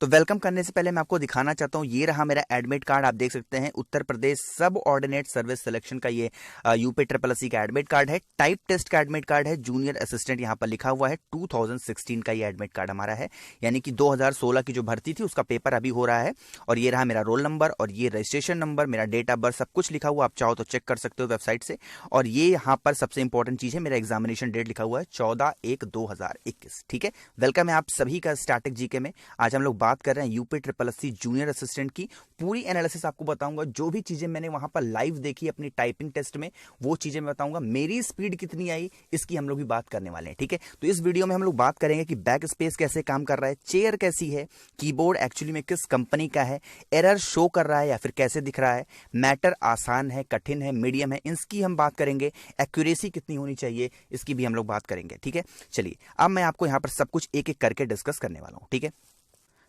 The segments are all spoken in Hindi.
तो वेलकम करने से पहले मैं आपको दिखाना चाहता हूँ, ये रहा मेरा एडमिट कार्ड। आप देख सकते हैं उत्तर प्रदेश सब ऑर्डिनेट सर्विस सिलेक्शन का ये यूपी ट्रिपल एससी का एडमिट कार्ड है। टाइप टेस्ट का एडमिट कार्ड है, जूनियर असिस्टेंट यहाँ पर लिखा हुआ है। 2016 का ये एडमिट कार्ड हमारा है, यानी कि 2016 की जो भर्ती थी उसका पेपर अभी हो रहा है। और ये रहा मेरा रोल नंबर और ये रजिस्ट्रेशन नंबर, मेरा डेट ऑफ बर्थ, सब कुछ लिखा हुआ। आप चाहो तो चेक कर सकते हो वेबसाइट से। और ये यहाँ पर सबसे इंपॉर्टेंट चीज है, मेरा एग्जामिनेशन डेट लिखा हुआ है 14/1/2021। ठीक है, वेलकम है आप सभी का स्टैटिक जीके में। आज हम लोग बात कर रहे हैं UP triple SC junior assistant की पूरी एनालिसिस आपको बताऊंगा। जो भी चीजें मैंने वहां पर लाइव देखी अपनी टाइपिंग टेस्ट में, वो चीजें मैं बताऊंगा। मेरी स्पीड कितनी आई इसकी हम लोग भी बात करने वाले हैं। ठीक है, तो इस वीडियो में हम लोग बात करेंगे कि बैक स्पेस कैसे काम कर रहा है, चेयर कैसी है, कीबोर्ड एक्चुअली में किस कंपनी का है, एरर शो कर रहा है या फिर कैसे दिख रहा है, मैटर आसान है, कठिन है, मीडियम है, इसकी हम बात करेंगे। एक्यूरेसी कितनी होनी चाहिए इसकी भी हम लोग बात करेंगे। ठीक है, चलिए अब मैं आपको यहां पर सब कुछ एक एक करके डिस्कस करने वाला हूं। ठीक है,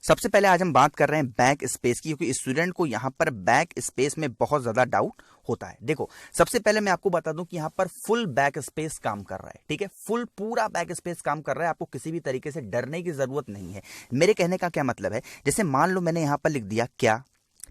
सबसे पहले आज हम बात कर रहे हैं बैक स्पेस की, क्योंकि स्टूडेंट को यहां पर बैक स्पेस में बहुत ज्यादा डाउट होता है। देखो, सबसे पहले मैं आपको बता दूं कि यहां पर फुल बैक स्पेस काम कर रहा है। ठीक है, फुल पूरा बैक स्पेस काम कर रहा है, आपको किसी भी तरीके से डरने की जरूरत नहीं है। मेरे कहने का क्या मतलब है, जैसे मान लो मैंने यहां पर लिख दिया क्या,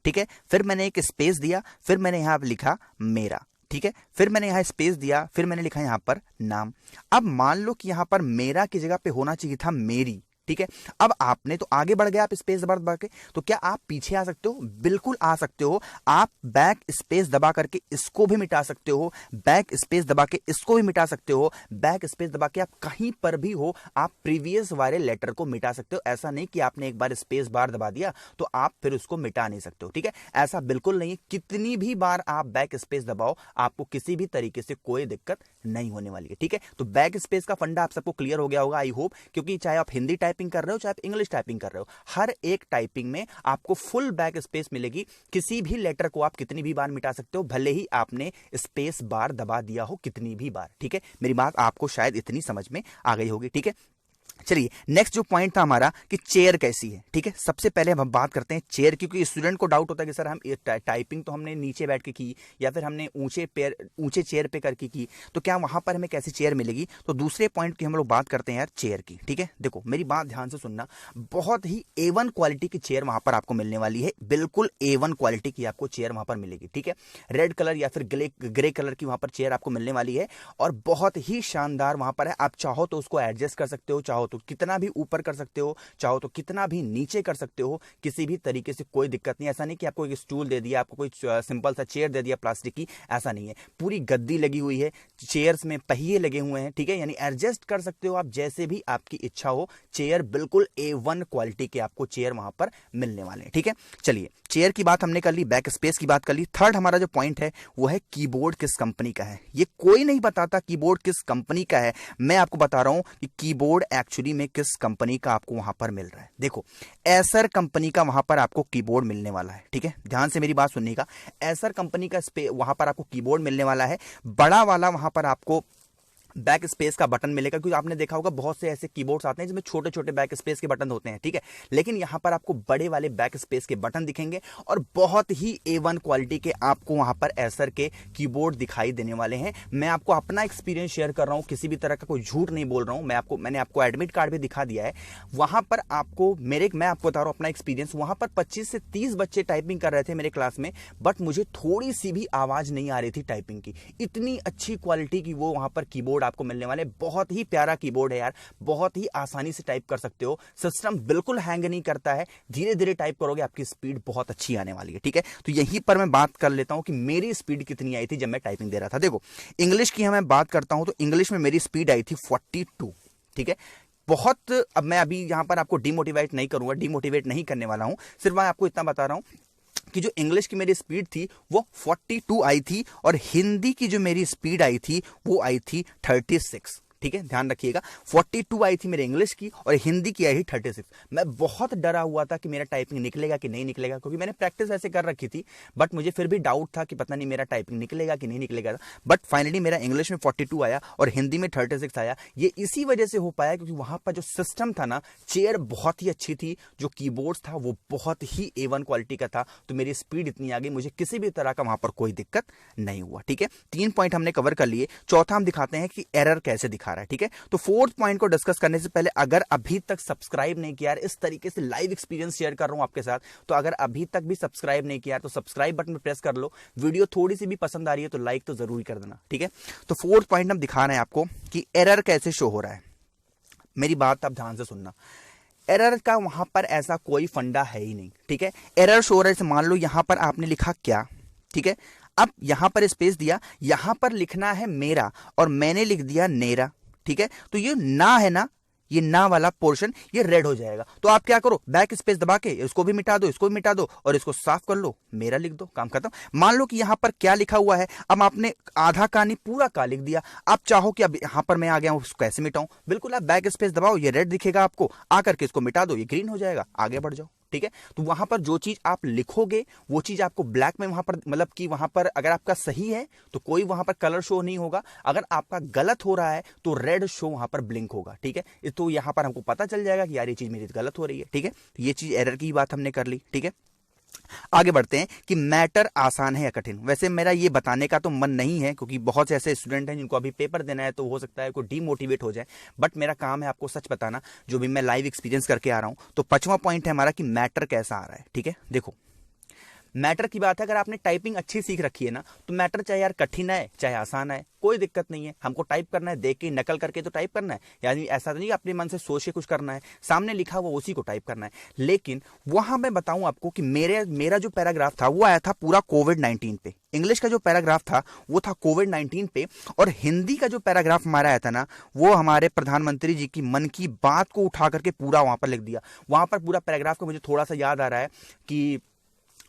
ठीक है, फिर मैंने एक स्पेस दिया, फिर मैंने यहां पर लिखा मेरा, ठीक है, फिर मैंने यहां स्पेस दिया, फिर मैंने लिखा यहां पर नाम। अब मान लो कि यहां पर मेरा की जगह पे होना चाहिए था मेरी। ठीक है, अब आपने तो आगे बढ़ गया, आप स्पेस दबा के, तो क्या आप पीछे आ सकते हो? बिल्कुल आ सकते हो। आप बैक स्पेस दबा करके इसको भी मिटा सकते हो, बैक स्पेस दबा के इसको भी मिटा सकते हो, बैक स्पेस दबा के आप कहीं पर भी हो आप प्रीवियस वाले लेटर को मिटा सकते हो। ऐसा नहीं कि आपने एक बार स्पेस बार दबा दिया तो आप फिर उसको मिटा नहीं सकते हो। ठीक है, ऐसा बिल्कुल नहीं। कितनी भी बार आप बैक स्पेस दबाओ, आपको किसी भी तरीके से कोई दिक्कत नहीं होने वाली है। ठीक है, तो बैक स्पेस का फंडा आप सबको क्लियर हो गया होगा, आई होप, क्योंकि चाहे आप हिंदी टाइपिंग कर रहे हो चाहे आप इंग्लिश टाइपिंग कर रहे हो, हर एक टाइपिंग में आपको फुल बैक स्पेस मिलेगी। किसी भी लेटर को आप कितनी भी बार मिटा सकते हो, भले ही आपने स्पेस बार दबा दिया हो कितनी भी बार। ठीक है, मेरी बात आपको शायद इतनी समझ में आ गई होगी। ठीक है, चलिए नेक्स्ट जो पॉइंट था हमारा कि चेयर कैसी है। ठीक है, सबसे पहले हम बात करते हैं चेयर, क्योंकि स्टूडेंट को डाउट होता है कि सर हम टाइपिंग तो हमने नीचे बैठ के की या फिर हमने ऊंचे चेयर पे करके की, तो क्या वहां पर हमें कैसी चेयर मिलेगी। तो दूसरे पॉइंट की हम लोग बात करते हैं यार चेयर की। ठीक है, देखो मेरी बात ध्यान से सुनना, बहुत ही A1 क्वालिटी की चेयर वहां पर आपको मिलने वाली है। बिल्कुल A1 क्वालिटी की आपको चेयर वहां पर मिलेगी। ठीक है, रेड कलर या फिर ग्रे कलर की वहां पर चेयर आपको मिलने वाली है और बहुत ही शानदार वहां पर है। आप चाहो तो उसको एडजस्ट कर सकते हो, चाहो तो कितना भी ऊपर कर सकते हो, चाहो तो कितना भी नीचे कर सकते हो, किसी भी तरीके से कोई दिक्कत नहीं। ऐसा नहीं कि आपको एक स्टूल दे दिया, आपको कोई सिंपल सा चेयर दे दिया प्लास्टिक की, ऐसा नहीं है। पूरी गद्दी लगी हुई है, चेयर्स में पहिए लगे हुए हैं। ठीक है, यानी एडजस्ट कर सकते हो आप जैसे भी आपकी इच्छा हो। चेयर बिल्कुल A1 क्वालिटी के आपको चेयर वहां पर मिलने वाले हैं। ठीक है, चलिए चेयर की बात हमने कर ली, बैक स्पेस की बात कर ली। थर्ड हमारा जो पॉइंट है वो है कीबोर्ड किस कंपनी का है। ये कोई नहीं बताता कीबोर्ड किस कंपनी का है, मैं आपको बता रहा हूं कि कीबोर्ड एक्चुअली में किस कंपनी का आपको वहां पर मिल रहा है। देखो, एसर कंपनी का वहां पर आपको कीबोर्ड मिलने वाला है। ठीक है, ध्यान से मेरी बात सुनिएगा, एसर कंपनी का वहां पर आपको कीबोर्ड मिलने वाला है। बड़ा वाला वहां पर आपको बैक स्पेस का बटन मिलेगा, क्योंकि आपने देखा होगा बहुत से ऐसे कीबोर्ड्स आते हैं जिसमें छोटे छोटे बैक स्पेस के बटन होते हैं। ठीक है, लेकिन यहां पर आपको बड़े वाले बैक स्पेस के बटन दिखेंगे और बहुत ही A1 क्वालिटी के आपको वहां पर एसर के कीबोर्ड दिखाई देने वाले हैं। मैं आपको अपना एक्सपीरियंस शेयर कर रहा हूं, किसी भी तरह का कोई झूठ नहीं बोल रहा हूं। मैंने आपको एडमिट कार्ड भी दिखा दिया है। वहां पर आपको मैं आपको बता रहा हूं अपना एक्सपीरियंस। वहां पर 25 से 30 बच्चे टाइपिंग कर रहे थे मेरे क्लास में, बट मुझे थोड़ी सी भी आवाज नहीं आ रही थी टाइपिंग की। इतनी अच्छी क्वालिटी की वो वहां पर कीबोर्ड आपको मिलने वाले। बहुत ही प्यारा कीबोर्ड है यार, बहुत ही आसानी से टाइप कर सकते हो। सिस्टम बिल्कुल हैंग नहीं करता है, धीरे धीरे टाइप करोगे आपकी स्पीड बहुत अच्छी आने वाली है। ठीक है, तो यहीं पर मैं बात कर लेता हूं कि मेरी स्पीड कितनी आई थी जब मैं टाइपिंग दे रहा था। देखो, इंग्लिश की मैं बात करता हूं तो इंग्लिश में मेरी स्पीड आई थी 42। ठीक है, बहुत। अब मैं अभी यहां पर आपको डिमोटिवेट नहीं करूंगा, डिमोटिवेट नहीं करने वाला हूं, सिर्फ मैं आपको इतना बता रहा हूं कि जो इंग्लिश की मेरी स्पीड थी वो 42 आई थी और हिंदी की जो मेरी स्पीड आई थी वो आई थी 36। ठीक है, ध्यान रखिएगा, 42 आई थी मेरे इंग्लिश की और हिंदी की आई थी 36। मैं बहुत डरा हुआ था कि मेरा टाइपिंग निकलेगा कि नहीं निकलेगा, क्योंकि मैंने प्रैक्टिस ऐसे कर रखी थी, बट मुझे फिर भी डाउट था कि पता नहीं मेरा टाइपिंग निकलेगा कि नहीं निकलेगा। बट फाइनली मेरा इंग्लिश में 42 आया और हिंदी में 36 आया। ये इसी वजह से हो पाया क्योंकि वहां पर जो सिस्टम था ना, चेयर बहुत ही अच्छी थी, जो कीबोर्ड था वो बहुत ही A1 क्वालिटी का था, तो मेरी स्पीड इतनी आ गई, मुझे किसी भी तरह का वहां पर कोई दिक्कत नहीं हुआ। ठीक है, 3 पॉइंट हमने कवर कर लिए। चौथा हम दिखाते हैं कि एरर कैसे दिखाते दिखा रहा है। ठीक है, तो फोर्थ पॉइंट को डिस्कस करने से पहले अगर अभी तक सब्सक्राइब नहीं किया, इस तरीके से लाइव एक्सपीरियंस शेयर कर रहा हूं आपके साथ, तो अगर अभी तक भी सब्सक्राइब नहीं किया तो सब्सक्राइब बटन पर प्रेस कर लो। वीडियो थोड़ी सी भी पसंद आ रही है तो लाइक तो जरूर कर देना। ठीक है, तो फोर्थ पॉइंट हम दिखा रहे हैं आपको कि एरर कैसे शो हो रहा है। मेरी बात आप ध्यान से सुनना, एरर का वहां पर ऐसा कोई फंडा है ही नहीं। ठीक है, एरर शो हो रहा है, मान लो यहां पर आपने लिखा क्या, ठीक है, अब यहां पर स्पेस दिया, यहां पर लिखना है मेरा और मैंने लिख दिया नेरा। ठीक है, तो ये ना है ना, ये ना वाला पोर्शन ये रेड हो जाएगा। तो आप क्या करो, बैक स्पेस दबा के इसको भी मिटा दो, इसको भी मिटा दो और इसको साफ कर लो, मेरा लिख दो, काम खत्म। मान लो कि यहां पर क्या लिखा हुआ है, अब आपने आधा का नहीं पूरा का लिख दिया। आप चाहो कि अब यहां पर मैं आ गया हूं, उसको कैसे मिटाऊं, बिल्कुल आप बैक स्पेस दबाओ, ये रेड दिखेगा आपको, आकर के इसको मिटा दो, ये ग्रीन हो जाएगा, आगे बढ़ जाओ। ठीक है, तो वहां पर जो चीज आप लिखोगे वो चीज आपको ब्लैक में वहां पर, मतलब कि वहां पर अगर आपका सही है तो कोई वहां पर कलर शो नहीं होगा, अगर आपका गलत हो रहा है तो रेड शो वहां पर ब्लिंक होगा। ठीक है, तो यहां पर हमको पता चल जाएगा कि यार ये चीज मेरी गलत हो रही है। ठीक है, ये चीज एरर की बात हमने कर ली। ठीक है, आगे बढ़ते हैं कि मैटर आसान है या कठिन। वैसे मेरा ये बताने का तो मन नहीं है क्योंकि बहुत से ऐसे स्टूडेंट हैं जिनको अभी पेपर देना है, तो हो सकता है कोई डीमोटिवेट हो जाए, बट मेरा काम है आपको सच बताना, जो भी मैं लाइव एक्सपीरियंस करके आ रहा हूं। तो 5वां पॉइंट है हमारा कि मैटर कैसा आ रहा है। ठीक है, देखो मैटर की बात है, अगर आपने टाइपिंग अच्छी सीख रखी है ना, तो मैटर चाहे यार कठिन है चाहे आसान है, कोई दिक्कत नहीं है। हमको टाइप करना है, देख के नकल करके तो टाइप करना है, यानी ऐसा नहीं अपने मन से सोच के कुछ करना है, सामने लिखा हुआ उसी को टाइप करना है। लेकिन वहां मैं बताऊं आपको कि मेरा जो पैराग्राफ था वो आया था पूरा कोविड-19 पे। इंग्लिश का जो पैराग्राफ था वो था कोविड-19 पे, और हिंदी का जो पैराग्राफ हमारा आया था ना, वो हमारे प्रधानमंत्री जी की मन की बात को उठा करके पूरा वहां पर लिख दिया। वहां पर पूरा पैराग्राफ को मुझे थोड़ा सा याद आ रहा है कि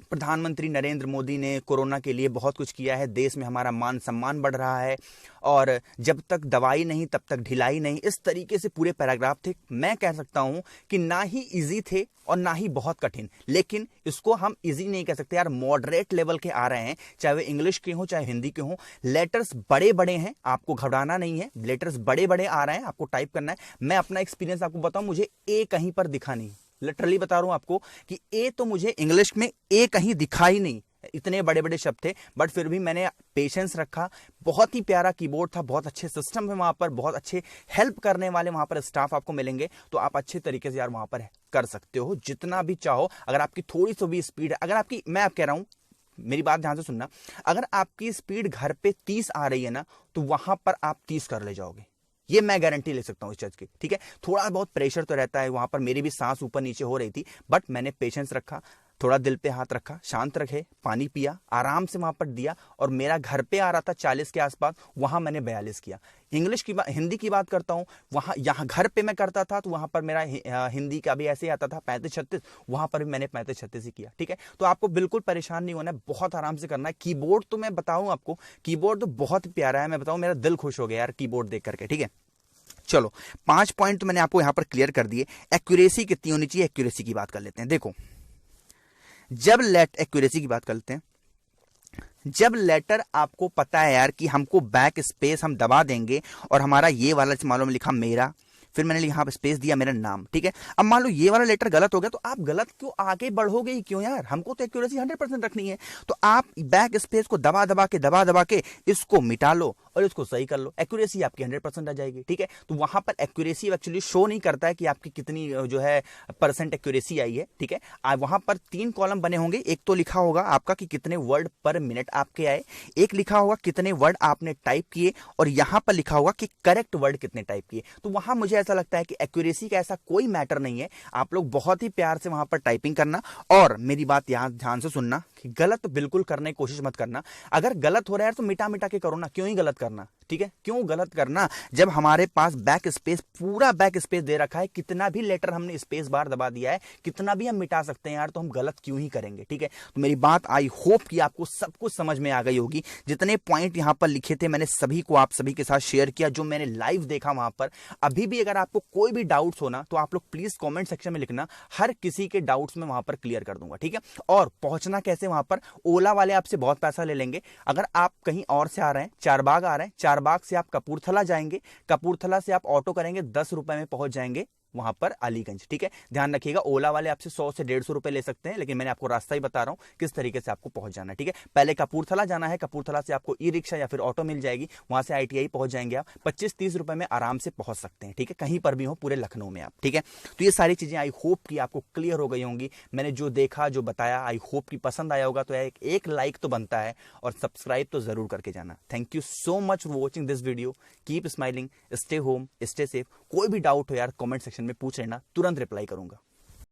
प्रधानमंत्री नरेंद्र मोदी ने कोरोना के लिए बहुत कुछ किया है, देश में हमारा मान सम्मान बढ़ रहा है, और जब तक दवाई नहीं तब तक ढिलाई नहीं, इस तरीके से पूरे पैराग्राफ थे। मैं कह सकता हूं कि ना ही इजी थे और ना ही बहुत कठिन, लेकिन इसको हम इजी नहीं कह सकते यार, मॉडरेट लेवल के आ रहे हैं, चाहे वे इंग्लिश के हों चाहे हिंदी के हों। लेटर्स बड़े बड़े हैं, आपको घबराना नहीं है, लेटर्स बड़े बड़े आ रहे हैं, आपको टाइप करना है। मैं अपना एक्सपीरियंस आपको बताऊं, मुझे ए कहीं पर दिखा नहीं, लिटरली बता रहा हूं आपको कि ए तो मुझे इंग्लिश में ए कहीं दिखा ही नहीं, इतने बड़े बड़े शब्द थे, बट फिर भी मैंने पेशेंस रखा। बहुत ही प्यारा कीबोर्ड था, बहुत अच्छे सिस्टम है वहां पर, बहुत अच्छे हेल्प करने वाले वहां पर स्टाफ आपको मिलेंगे, तो आप अच्छे तरीके से यार वहां पर कर सकते हो जितना भी चाहो। अगर आपकी थोड़ी सी भी स्पीड है, अगर आपकी, मैं आप कह रहा हूं, मेरी बात ध्यान से सुनना, अगर आपकी स्पीड घर पे 30 आ रही है ना, तो वहां पर आप 30 कर ले जाओगे, ये मैं गारंटी ले सकता हूं इस चीज की। ठीक है, थोड़ा बहुत प्रेशर तो रहता है वहां पर, मेरी भी सांस ऊपर नीचे हो रही थी, बट मैंने पेशेंस रखा, थोड़ा दिल पे हाथ रखा, शांत रखे, पानी पिया, आराम से वहां पर दिया, और मेरा घर पे आ रहा था 40 के आसपास, वहां मैंने 42 किया। इंग्लिश की बात, हिंदी की बात करता हूं, वहां यहाँ घर पे मैं करता था तो वहां पर मेरा हिंदी का भी ऐसे आता था 35-36, वहां पर भी मैंने 35-36 ही किया। ठीक है, तो आपको बिल्कुल परेशान नहीं होना है, बहुत आराम से करना है। कीबोर्ड तो मैं बताऊं आपको, कीबोर्ड तो बहुत प्यारा है, मैं बताऊं मेरा दिल खुश हो गया यार कीबोर्ड देख करके। ठीक है, चलो 5 पॉइंट तो मैंने आपको यहां पर क्लियर कर दिए। एक्यूरेसी कितनी होनी चाहिए, एक्यूरेसी की बात कर लेते हैं। देखो, जब एक्यूरेसी की बात करते हैं, जब लेटर आपको पता है यार कि हमको बैक स्पेस हम दबा देंगे और हमारा ये वाला मालूम लिखा मेरा, फिर मैंने यहां पर स्पेस दिया मेरा नाम। ठीक है, अब मान लो ये वाला लेटर गलत हो गया, तो आप गलत क्यों आगे बढ़ोगे ही क्यों यार, हमको तो एक्यूरेसी 100% रखनी है। तो आप बैक स्पेस को दबा दबा के इसको मिटा लो और इसको सही कर लो, एक्यूरेसी आपकी 100% आ जाएगी। ठीक है, तो वहां पर एक्यूरेसी एक्चुअली शो नहीं करता है कि आपकी कितनी जो है परसेंट एक्यूरेसी आई है। ठीक है, वहां पर 3 कॉलम बने होंगे, एक तो लिखा होगा आपका कि कितने वर्ड पर मिनट आपके आए, एक लिखा होगा कितने वर्ड आपने टाइप किए, और यहां पर लिखा होगा कि करेक्ट वर्ड कितने टाइप किए। तो वहां मुझे ऐसा लगता है कि एक्यूरेसी का ऐसा कोई मैटर नहीं है, आप लोग बहुत ही प्यार से वहां पर टाइपिंग करना। और मेरी बात यहां ध्यान से सुनना कि गलत बिल्कुल करने की कोशिश मत करना। अगर गलत हो रहा है तो मिटा मिटा के करो ना, क्यों ही गलत करना। ठीक है, क्यों गलत करना जब हमारे पास बैक स्पेस, पूरा बैक स्पेस दे रखा है, कितना भी लेटर हमने स्पेस बार दबा दिया है, कितना भी हम मिटा सकते हैं यार, तो हम गलत क्यों ही करेंगे। ठीक है, तो मेरी बात आई होप कि आपको सब कुछ समझ में आ गई होगी। जितने पॉइंट यहां पर लिखे थे मैंने सभी को आप सभी के साथ शेयर किया, जो मैंने लाइव देखा वहां पर। अभी भी अगर आपको कोई भी डाउट्स हो ना, तो आप लोग प्लीज कमेंट सेक्शन में लिखना, हर किसी के डाउट्स में वहां पर क्लियर कर दूंगा। ठीक है, और पहुंचना कैसे वहां पर, ओला वाले आपसे बहुत पैसा ले लेंगे। अगर आप कहीं और से आ रहे हैं, चारबाग आ रहे हैं, चारबाग से आप कपूरथला जाएंगे, कपूरथला से आप ऑटो करेंगे, 10 रुपए में पहुंच जाएंगे वहां पर अलीगंज। ठीक है, ध्यान रखिएगा, ओला वाले आपसे 100 से 150 रुपए ले सकते हैं, लेकिन मैंने आपको रास्ता ही बता रहा हूं किस तरीके से आपको पहुंच जाना है। ठीक है, पहले कपूरथला जाना है, कपूरथला से आपको ई रिक्शा या फिर ऑटो मिल जाएगी, वहां से ITI पहुंच जाएंगे आप, 25-30 रुपए में आराम से पहुंच सकते हैं। ठीक है, कहीं पर भी हो पूरे लखनऊ में आप। ठीक है, तो ये सारी चीजें आई होप कि आपको क्लियर हो गई होंगी। मैंने जो देखा जो बताया आई होप कि पसंद आया होगा। तो एक लाइक तो बनता है और सब्सक्राइब तो जरूर करके जाना। Thank you so much for watching this video. Keep smiling, stay home, stay safe. कोई भी डाउट हो यार कमेंट सेक्शन में पूछ लेना, तुरंत रिप्लाई करूंगा।